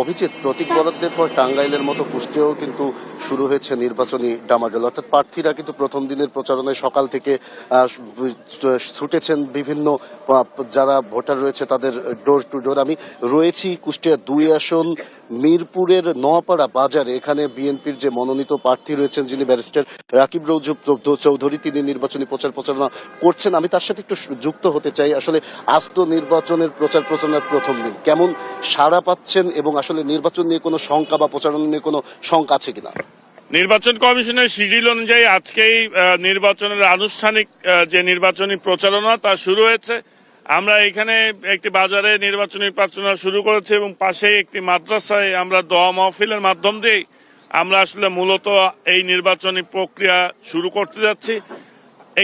অভিজিৎ, প্রতীক বরাদ্দের পর টাঙ্গাইলের মতো কুষ্টিয়াও কিন্তু শুরু হয়েছে নির্বাচনী ডামাডোল। অর্থাৎ প্রার্থীরা কিন্তু প্রথম দিনের প্রচারণায় সকাল থেকে ছুটেছেন বিভিন্ন যারা ভোটার রয়েছে তাদের ডোর টু ডোর। আমি রয়েছি কুষ্টিয়া 2 আসন মিরপুরের নোয়াপাড়া বাজারে। এখানে বিএনপির যে মনোনীত প্রার্থী রয়েছেন যিনি ব্যারিস্টার রাকিব চৌধুরী, তিনি নির্বাচনী প্রচারণা করছেন। আমি তার সাথে একটু যুক্ত হতে চাই। আসলে আজ তো নির্বাচনের প্রচারণার প্রথম দিন, কেমন সাড়া পাচ্ছেন এবং আসলে নির্বাচন নিয়ে কোনো শঙ্কা বা প্রচারণা নিয়ে কোনো শঙ্কা আছে কিনা? নির্বাচন কমিশনের শিডিউল অনুযায়ী আজকেই নির্বাচনের আনুষ্ঠানিক যে নির্বাচনী প্রচারণা তা শুরু হয়েছে। আমরা এখানে একটি বাজারে নির্বাচনী প্রচারণা শুরু করেছি এবং পাশে একটি মাদ্রাসায় আমরা দোয়া মাহফিলের মাধ্যম দিয়ে আমরা আসলে মূলত এই নির্বাচনী প্রক্রিয়া শুরু করতে যাচ্ছি।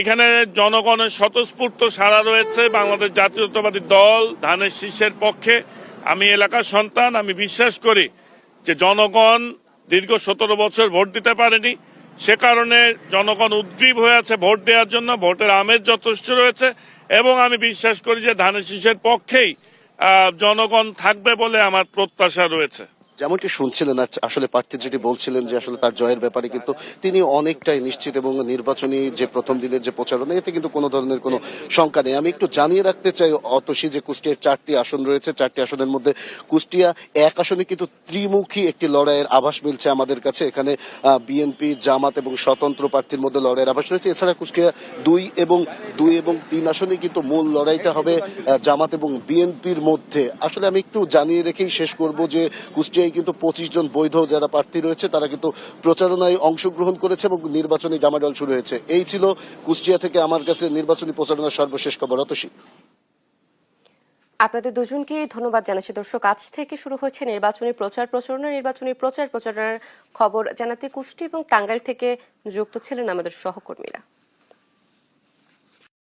এখানে জনগণের স্বতঃস্ফূর্ত সাড়া রয়েছে। বাংলাদেশ জাতীয়তাবাদী দল ধানের শীষের পক্ষে। আমি এলাকার সন্তান, আমি বিশ্বাস করি যে জনগণ দীর্ঘ 17 বছর ভোট দিতে পারেনি, সে কারণে জনগণ উদ্গ্রীব হয়ে আছে ভোট দেওয়ার জন্য। ভোটের আমেজ যথেষ্ট রয়েছে এবং আমি বিশ্বাস করি যে ধানের শীষের পক্ষেই জনগণ থাকবে বলে আমার প্রত্যাশা রয়েছে। যেমনটি শুনছিলেন, আসলে প্রার্থী যেটি বলছিলেন যে আসলে তার জয়ের ব্যাপারে কিন্তু তিনি অনেকটাই নিশ্চিত এবং নির্বাচনী যে প্রথম দিনের যে প্রচারণা এতে কিন্তু কোনো ধরনের কোনো শঙ্কা নেই। আমি একটু জানিয়ে রাখতে চাই অতসী যে কুষ্টিয়ার 4টি আসন রয়েছে, 4টি আসনের মধ্যে কুষ্টিয়া 1 আসনে কিন্তু ত্রিমুখী একটি লড়াইয়ের আভাস মিলছে আমাদের কাছে। এখানে বিএনপি, জামাত এবং স্বতন্ত্র প্রার্থীর মধ্যে লড়াইয়ের আভাস রয়েছে। এছাড়া কুষ্টিয়া 2 এবং 3 আসনে কিন্তু মূল লড়াইটা হবে জামাত এবং বিএনপির মধ্যে। আসলে আমি একটু জানিয়ে রেখেই শেষ করব যে কুষ্টিয়া কিন্তু 25 জন বৈধ যারা প্রার্থী রয়েছে তারা কিন্তু প্রচারণায় অংশগ্রহণ করেছে এবং নির্বাচনী ডামাডোল শুরু হয়েছে। এই ছিল কুষ্টিয়া থেকে আমার কাছে নির্বাচনী প্রচারণার সর্বশেষ খবর। অতসী, আপনাদের দুজনকে ধন্যবাদ জানাচ্ছি। দর্শক, আজ থেকে শুরু হয়েছে নির্বাচনী প্রচারণার খবর জানাতে কুষ্টি এবং টাঙ্গাইল থেকে যুক্ত ছিলেন আমাদের সহকর্মীরা।